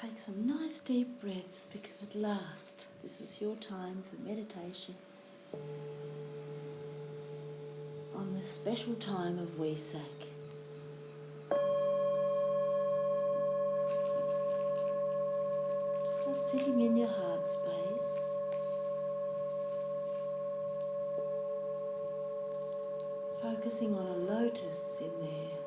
Take some nice deep breaths, because at last this is your time for meditation on this special time of Wesak. Just sitting in your heart space, focusing on a lotus in there.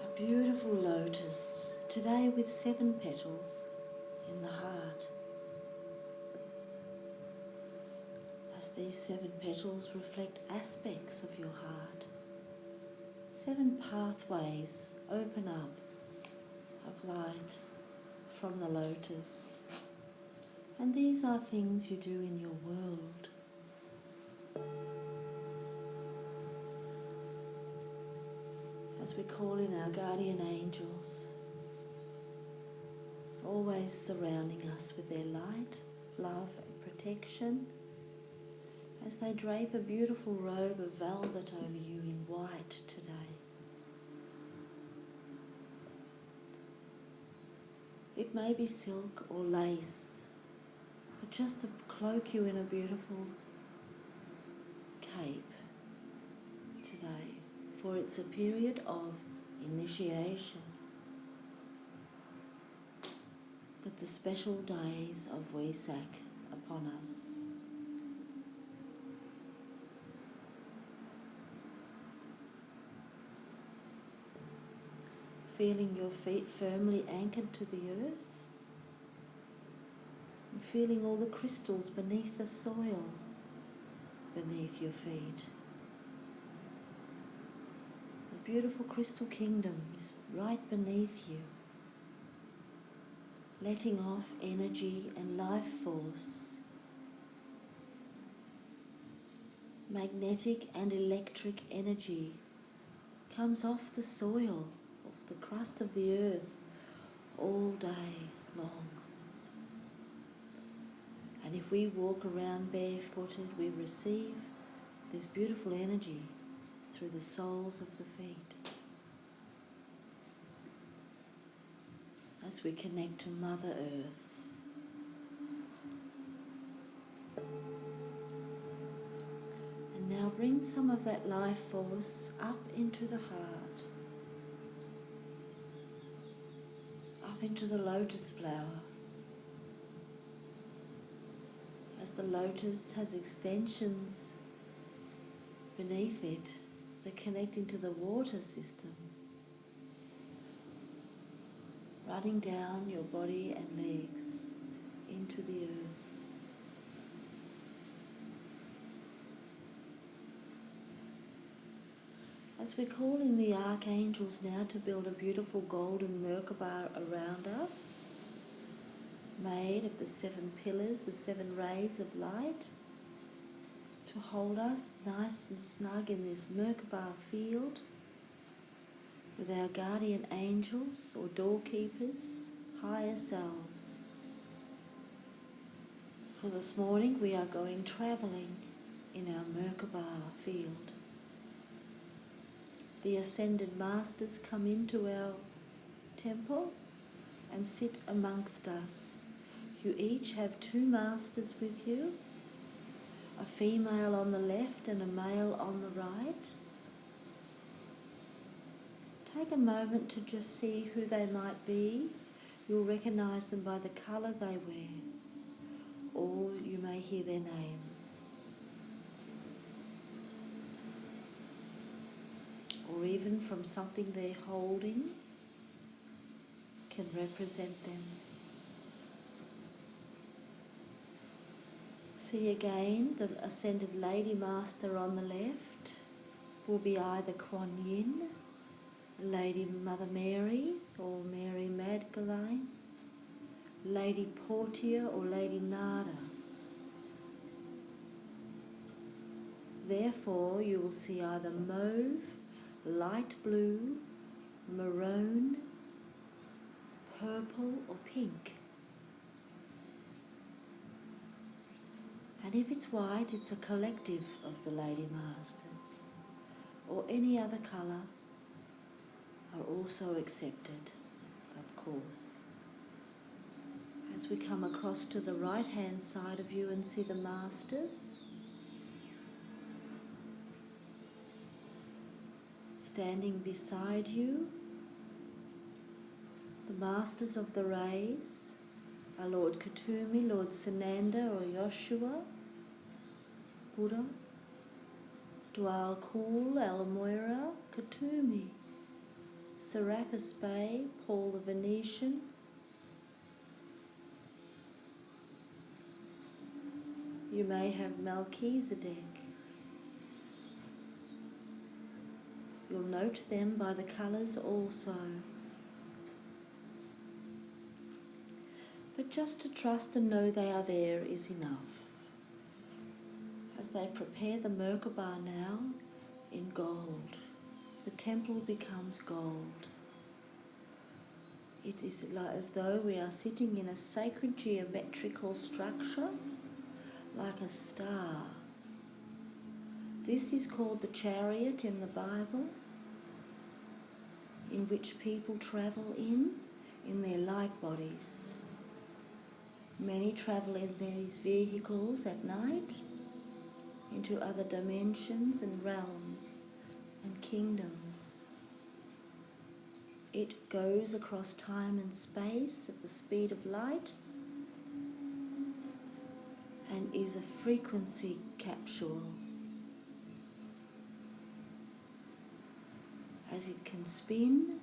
A beautiful lotus, today with 7 petals in the heart. As these 7 petals reflect aspects of your heart, 7 pathways open up of light from the lotus. And these are things you do in your world. As we call in our guardian angels, always surrounding us with their light, love and protection, as they drape a beautiful robe of velvet over you in white today. It may be silk or lace, but just to cloak you in a beautiful cape today, for it's a period of initiation with the special days of Wesak upon us. Feeling your feet firmly anchored to the earth, and feeling all the crystals beneath the soil beneath your feet. The beautiful crystal kingdom is right beneath you, letting off energy and life force. Magnetic and electric energy comes off the soil, off the crust of the earth, all day long. And if we walk around barefooted, we receive this beautiful energy through the soles of the feet. As we connect to Mother Earth. And now bring some of that life force up into the heart, up into the lotus flower. As the lotus has extensions beneath it that connect into the water system, running down your body and legs into the earth. As we call in the archangels now to build a beautiful golden Merkaba around us, made of the 7 pillars, the 7 rays of light, to hold us nice and snug in this Merkaba field with our guardian angels or doorkeepers, higher selves. For this morning we are going travelling in our Merkaba field. The ascended masters come into our temple and sit amongst us. You each have 2 masters with you, a female on the left and a male on the right. Take a moment to just see who they might be. You'll recognise them by the colour they wear, or you may hear their name. Or even from something they're holding can represent them. See again, the Ascended Lady Master on the left will be either Kuan Yin, Lady Mother Mary or Mary Magdalene, Lady Portia or Lady Nada. Therefore you will see either mauve, light blue, maroon, purple or pink. And if it's white, it's a collective of the Lady Masters, or any other colour, are also accepted, of course. As we come across to the right-hand side of you and see the Masters, standing beside you, the Masters of the Rays are Lord Katumi, Lord Sananda or Yoshua, Buddha, Dwal Kul, Alamoira, Katumi, Serapis Bey, Paul the Venetian, you may have Melchizedek. You'll note them by the colours also. But just to trust and know they are there is enough. As they prepare the Merkaba now in gold, the temple becomes gold. It is as though we are sitting in a sacred geometrical structure, like a star. This is called the chariot in the Bible, in which people travel in their light bodies. Many travel in these vehicles at night into other dimensions and realms and kingdoms. It goes across time and space at the speed of light and is a frequency capsule, as it can spin,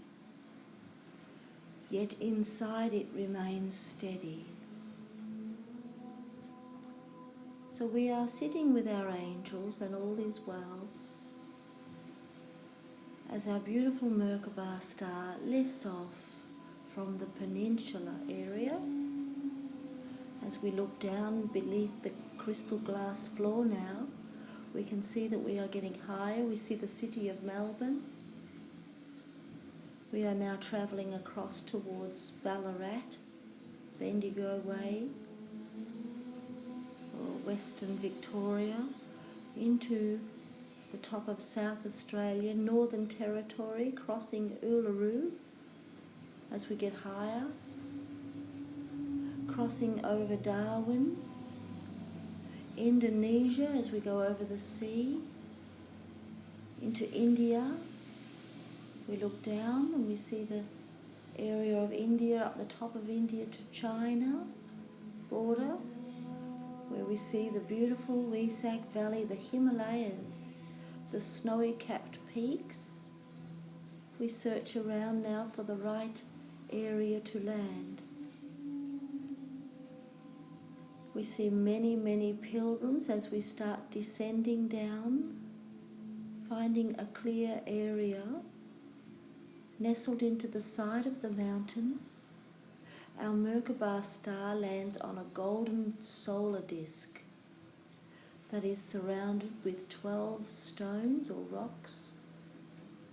yet inside it remains steady. So we are sitting with our angels and all is well, as our beautiful Merkaba star lifts off from the peninsula area. As we look down beneath the crystal glass floor now, we can see that we are getting higher. We see the city of Melbourne. We are now travelling across towards Ballarat, Bendigo Way, or Western Victoria, into the top of South Australia, Northern Territory, crossing Uluru as we get higher, crossing over Darwin, Indonesia as we go over the sea, into India. We look down and we see the area of India, up the top of India to China border, where we see the beautiful Wesak Valley, the Himalayas, the snowy capped peaks. We search around now for the right area to land. We see many, many pilgrims as we start descending down, finding a clear area nestled into the side of the mountain. Our Merkaba star lands on a golden solar disk that is surrounded with 12 stones or rocks.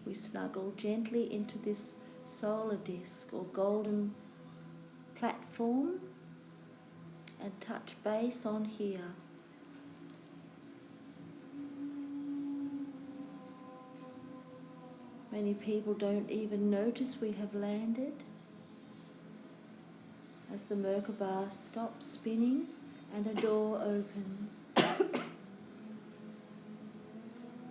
We snuggle gently into this solar disk or golden platform and touch base on here. Many people don't even notice we have landed. As the Merkaba stops spinning and a door opens.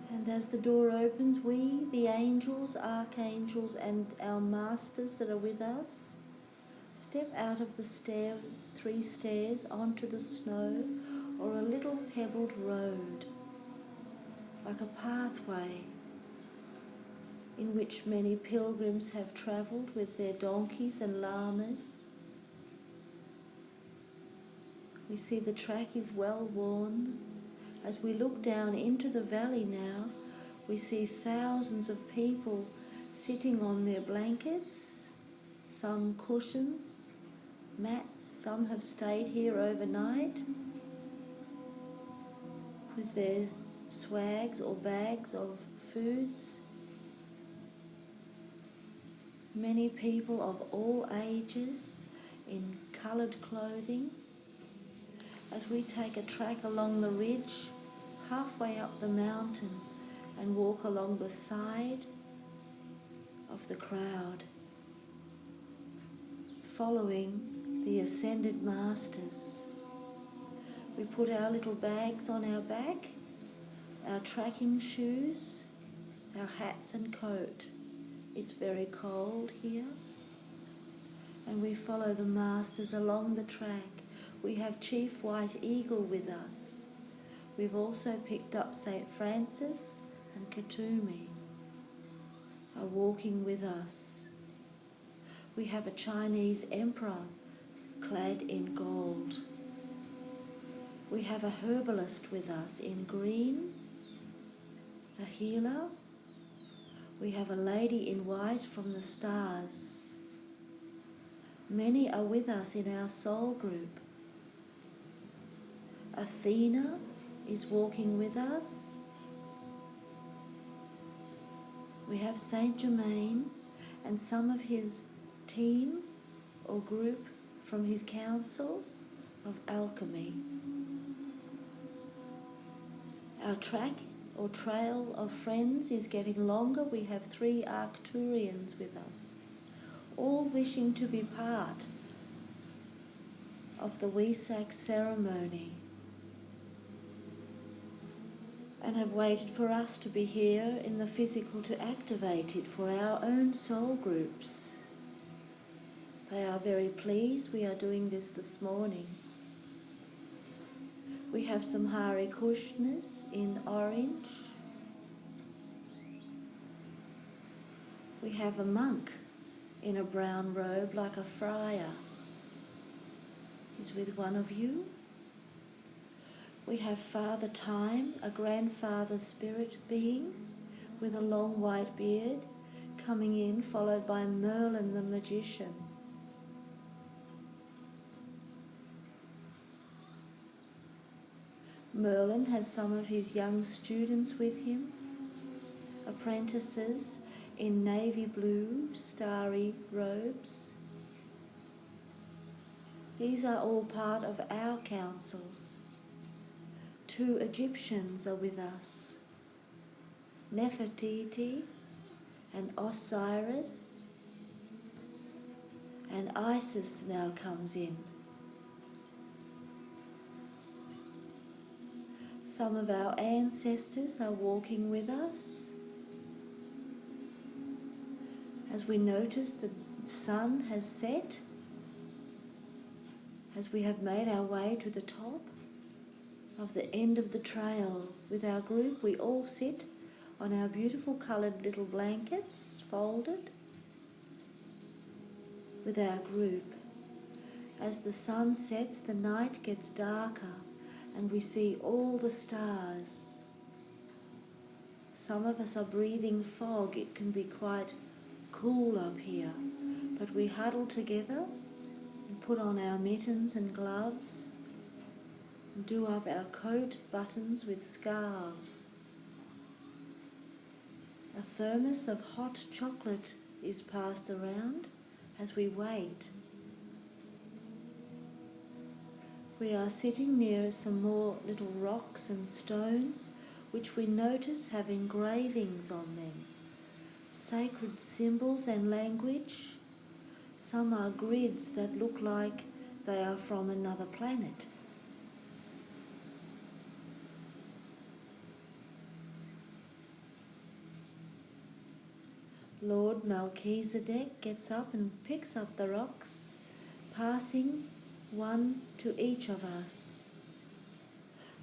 And as the door opens, we, the angels, archangels and our masters that are with us, step out of the 3 stairs onto the snow or a little pebbled road, like a pathway in which many pilgrims have travelled with their donkeys and llamas. We see the track is well worn. As we look down into the valley now, we see thousands of people sitting on their blankets, some cushions, mats. Some have stayed here overnight with their swags or bags of foods. Many people of all ages in coloured clothing. As we take a track along the ridge, halfway up the mountain, and walk along the side of the crowd, following the ascended masters. We put our little bags on our back, our tracking shoes, our hats and coat. It's very cold here. And we follow the masters along the track. We have Chief White Eagle with us. We've also picked up St. Francis and Katumi are walking with us. We have a Chinese emperor clad in gold. We have a herbalist with us in green, a healer. We have a lady in white from the stars. Many are with us in our soul group. Athena is walking with us. We have Saint Germain and some of his team or group from his council of alchemy. Our track or trail of friends is getting longer. We have 3 Arcturians with us, all wishing to be part of the Wesak ceremony and have waited for us to be here in the physical to activate it for our own soul groups. They are very pleased we are doing this morning. We have some Hare Krishnas in orange. We have a monk in a brown robe like a friar. He's with one of you. We have Father Time, a grandfather spirit being with a long white beard coming in, followed by Merlin the magician. Merlin has some of his young students with him, apprentices in navy blue, starry robes. These are all part of our councils. 2 Egyptians are with us, Nefertiti and Osiris, and Isis now comes in. Some of our ancestors are walking with us. As we notice the sun has set, as we have made our way to the top of the end of the trail with our group, we all sit on our beautiful coloured little blankets, folded, with our group. As the sun sets, the night gets darker and we see all the stars. Some of us are breathing fog. It can be quite cool up here, but we huddle together and put on our mittens and gloves and do up our coat buttons with scarves. A thermos of hot chocolate is passed around as we wait. We are sitting near some more little rocks and stones which we notice have engravings on them, sacred symbols and language. Some are grids that look like they are from another planet. Lord Melchizedek gets up and picks up the rocks, passing one to each of us.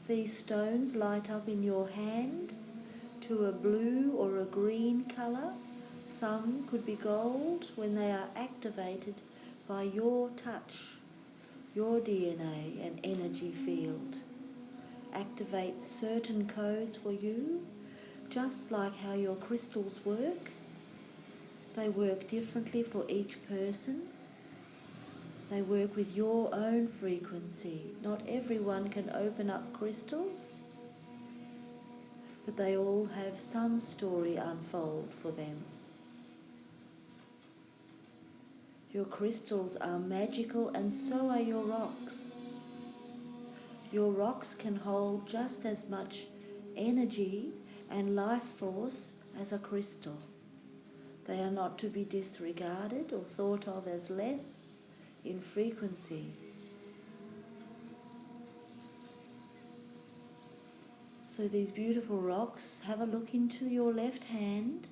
These stones light up in your hand to a blue or a green colour. Some could be gold when they are activated by your touch. Your DNA and energy field activates certain codes for you, just like how your crystals work. They work differently for each person. They work with your own frequency. Not everyone can open up crystals, but they all have some story unfold for them. Your crystals are magical, and so are your rocks. Your rocks can hold just as much energy and life force as a crystal. They are not to be disregarded or thought of as less in frequency. So these beautiful rocks, have a look into your left hand.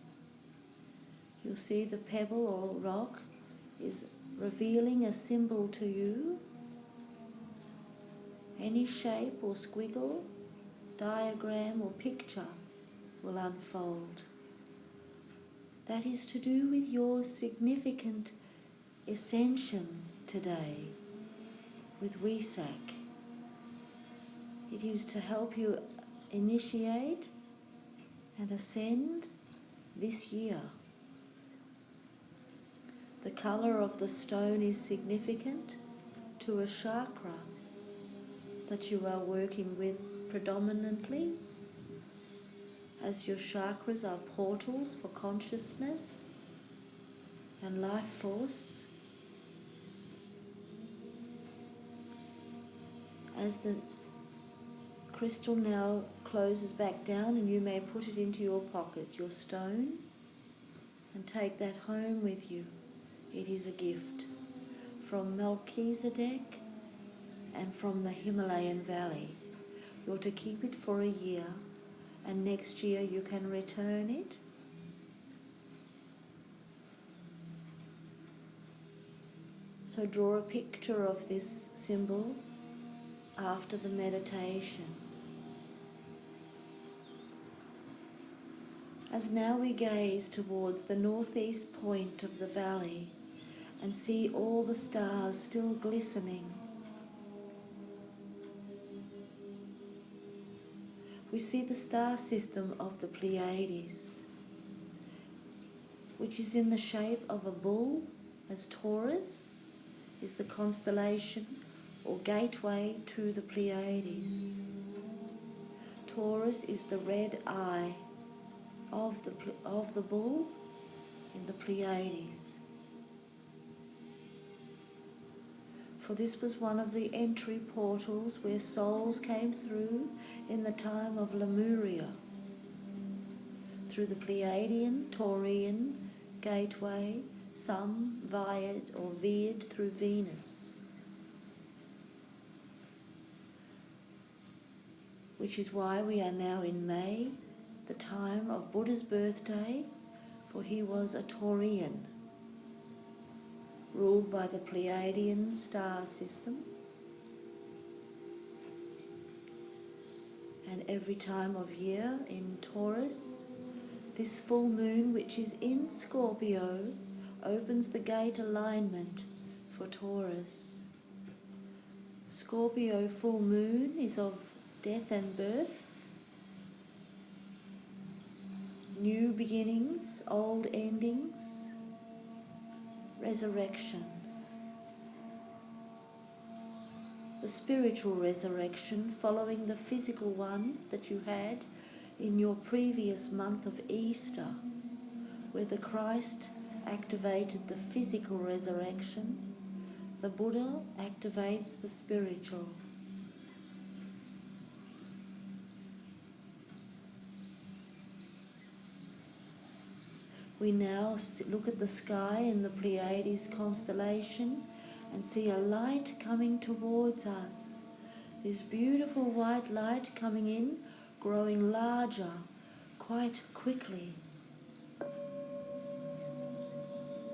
You'll see the pebble or rock is revealing a symbol to you. Any shape or squiggle, diagram or picture will unfold. That is to do with your significant ascension today with Wesak. It is to help you initiate and ascend this year. The colour of the stone is significant to a chakra that you are working with predominantly, as your chakras are portals for consciousness and life force. As the crystal now closes back down, and you may put it into your pocket, your stone, and take that home with you. It is a gift from Melchizedek and from the Himalayan Valley. You're to keep it for a year, and next year you can return it. So draw a picture of this symbol after the meditation. As now we gaze towards the northeast point of the valley and see all the stars still glistening, we see the star system of the Pleiades, which is in the shape of a bull, as Taurus is the constellation or gateway to the Pleiades. Taurus is the red eye of the bull in the Pleiades. For this was one of the entry portals where souls came through in the time of Lemuria, through the Pleiadian, Taurian gateway, some veered through Venus, which is why we are now in May, the time of Buddha's birthday, for he was a Taurian, ruled by the Pleiadian star system. And every time of year in Taurus, this full moon, which is in Scorpio, opens the gate alignment for Taurus. Scorpio full moon is of death and birth, new beginnings, old endings, resurrection. The spiritual resurrection following the physical one that you had in your previous month of Easter, where the Christ activated the physical resurrection, the Buddha activates the spiritual. We now look at the sky in the Pleiades constellation and see a light coming towards us. This beautiful white light coming in, growing larger quite quickly.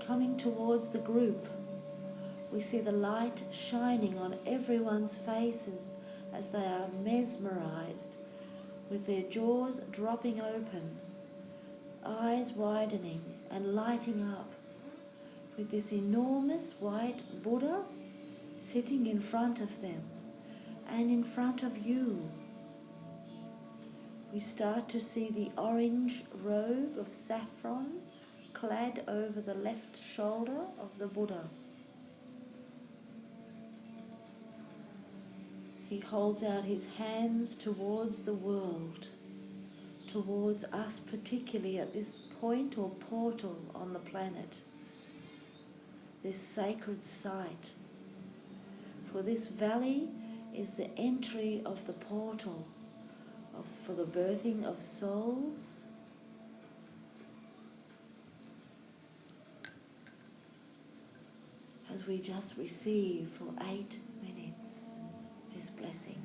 Coming towards the group, we see the light shining on everyone's faces as they are mesmerized, with their jaws dropping open, eyes widening and lighting up, with this enormous white Buddha sitting in front of them and in front of you. We start to see the orange robe of saffron clad over the left shoulder of the Buddha. He holds out his hands towards the world, towards us particularly at this point or portal on the planet, this sacred site. For this valley is the entry of the portal for the birthing of souls, we just receive for 8 minutes this blessing.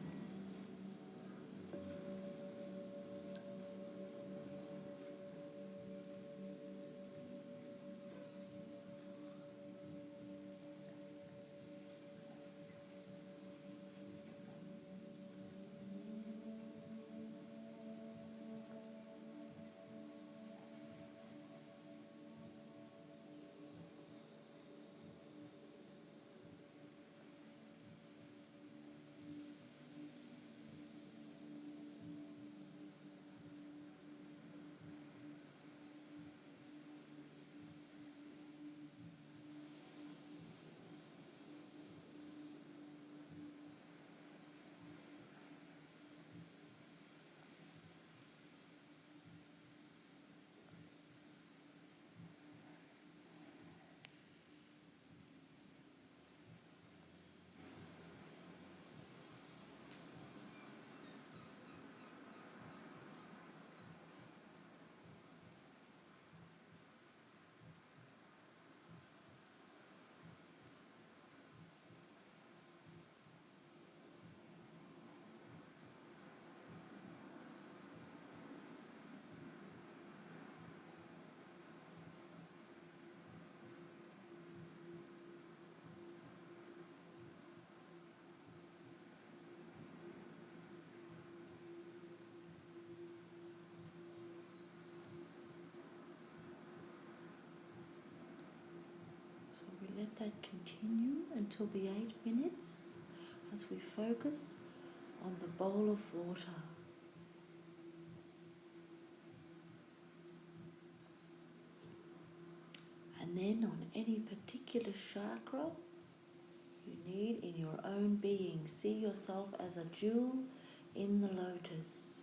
So we let that continue until the 8 minutes as we focus on the bowl of water. And then on any particular chakra you need in your own being, see yourself as a jewel in the lotus.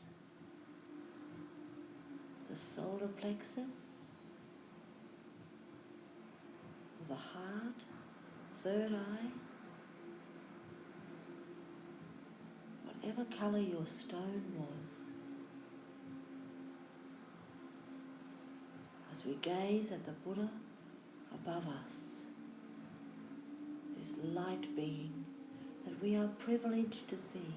The solar plexus, the heart, third eye, whatever colour your stone was. As we gaze at the Buddha above us, this light being that we are privileged to see.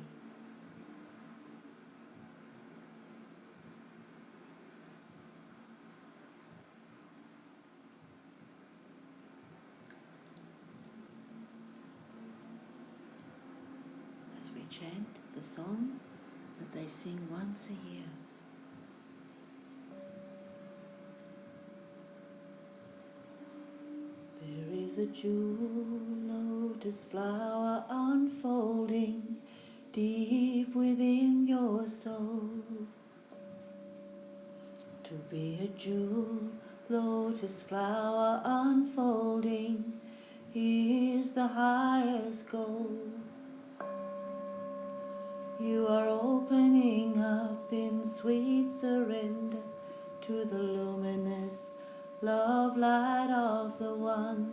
As we chant the song that they sing once a year. There is a jewel lotus flower unfolding deep within your soul. To be a jewel lotus flower unfolding is the highest goal. You are opening up in sweet surrender to the luminous love light of the One.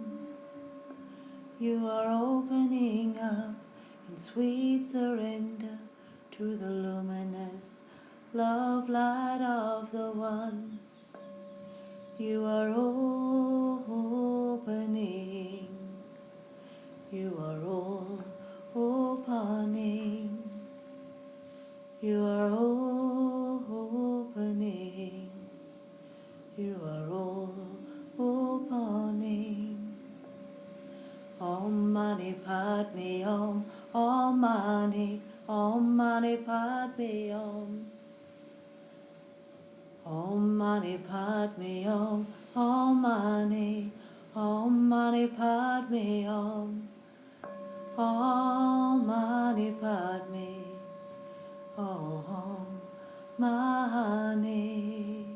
You are opening up in sweet surrender to the luminous love light of the One. You are opening. You are all opening. You are opening. You are all opening. Om Mani Padme Om. Om Mani. Om Mani Padme Om. Om Mani Padme Om. Om Mani. Om Mani Padme Om. Om Mani Padme Om Mani.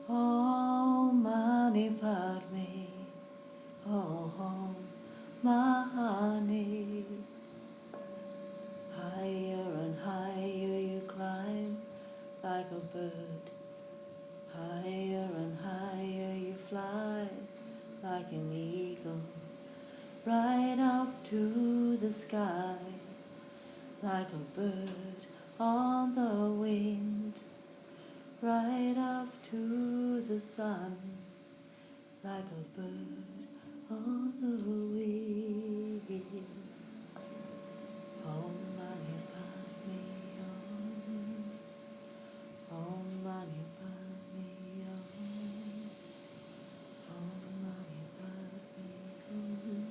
Om Mani Padme Om Mani. Higher and higher you climb like a bird. Higher and higher you fly like an eagle. Right up to the sky like a bird on the wind. Right up to the sun like a bird on the wheel. Om Mani Padme Hum. Om Mani Padme Hum. Om Mani Padme Hum.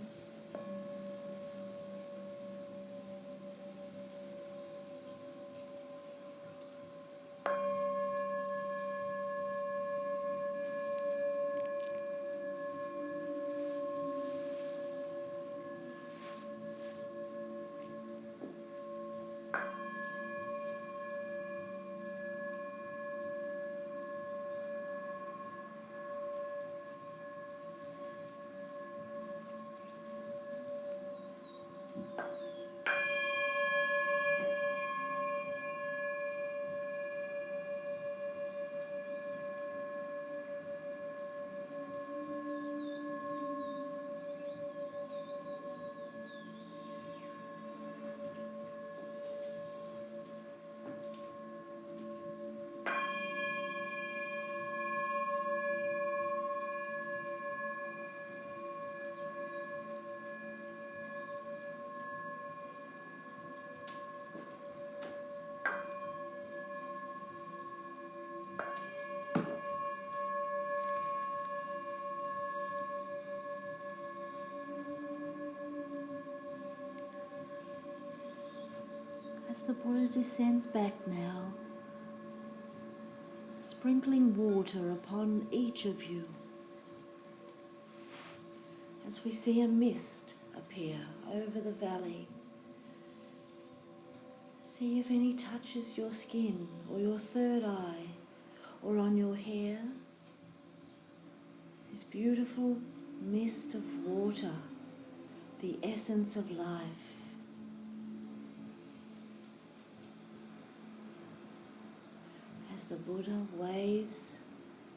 As the Buddha descends back now, sprinkling water upon each of you, as we see a mist appear over the valley. See if any touches your skin or your third eye or on your hair. This beautiful mist of water, the essence of life. As the Buddha waves,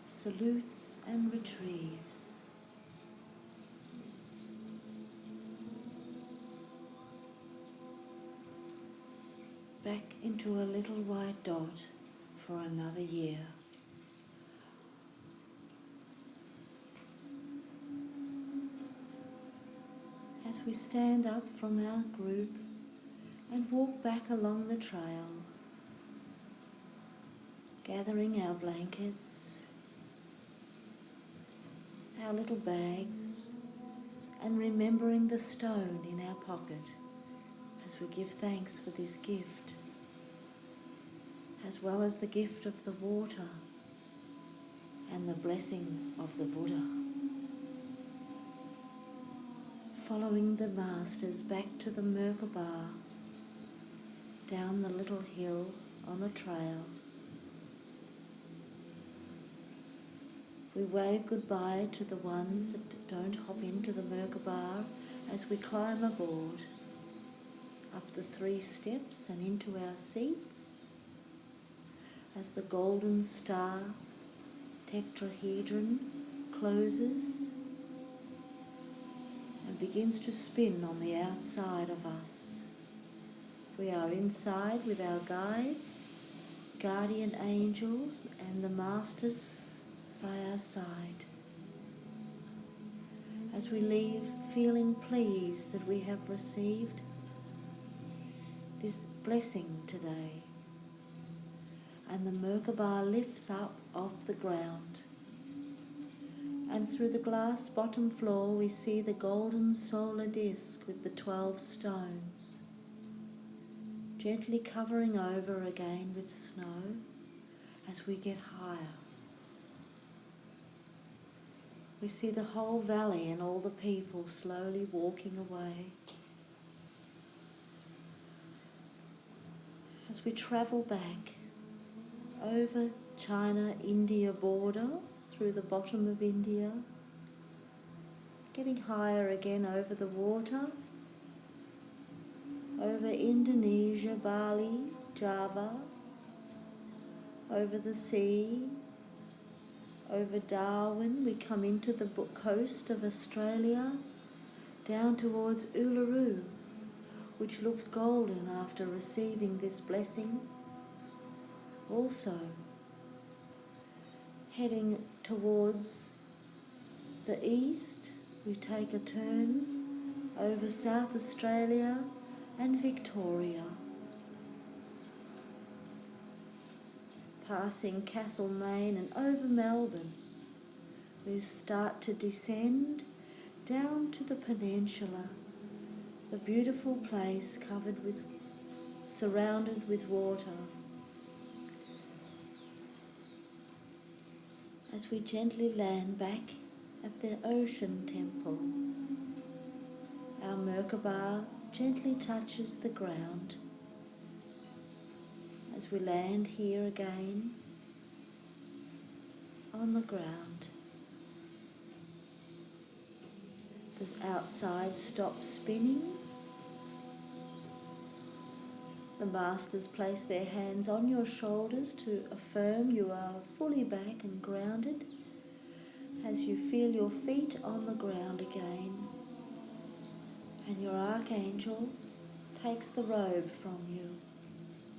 salutes and retrieves. Back into a little white dot for another year. As we stand up from our group and walk back along the trail, gathering our blankets, our little bags, and remembering the stone in our pocket as we give thanks for this gift, as well as the gift of the water and the blessing of the Buddha. Following the masters back to the Merkaba, down the little hill on the trail, we wave goodbye to the ones that don't hop into the Merkaba as we climb aboard, up the 3 steps and into our seats, as the golden star tetrahedron closes and begins to spin on the outside of us. We are inside with our guides, guardian angels and the masters by our side. As we leave feeling pleased that we have received this blessing today, and the Merkaba lifts up off the ground, and through the glass bottom floor we see the golden solar disc with the 12 stones, gently covering over again with snow as we get higher. We see the whole valley and all the people slowly walking away. As we travel back over China-India border through the bottom of India, getting higher again over the water, over Indonesia, Bali, Java, over the sea, over Darwin, we come into the coast of Australia, down towards Uluru, which looks golden after receiving this blessing. Also, heading towards the east, we take a turn over South Australia and Victoria, passing Castlemaine and over Melbourne. We start to descend down to the peninsula, the beautiful place surrounded with water. As we gently land back at the ocean temple, our Merkaba gently touches the ground. As we land here again on the ground, the outside stops spinning. The masters place their hands on your shoulders to affirm you are fully back and grounded as you feel your feet on the ground again, and your archangel takes the robe from you.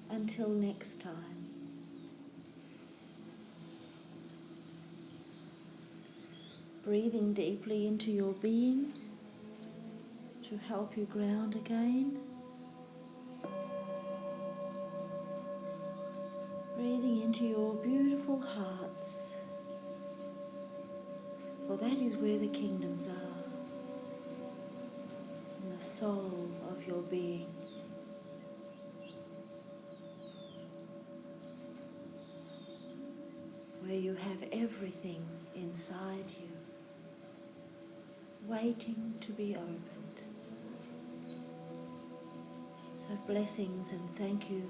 Until next time. Breathing deeply into your being to help you ground again. Breathing into your beautiful hearts, for that is where the kingdoms are, in the soul of your being. Where you have everything inside you, waiting to be opened. So blessings and thank you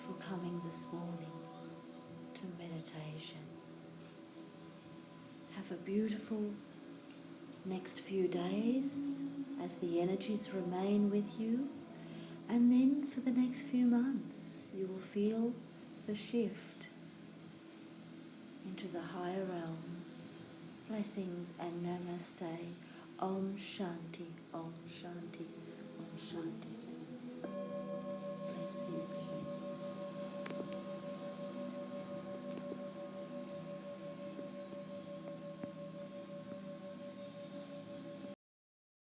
for coming this morning to meditation. Have a beautiful next few days as the energies remain with you, and then for the next few months you will feel the shift into the higher realms. Blessings and namaste. Om Shanti, Om Shanti, Om Shanti. Blessings.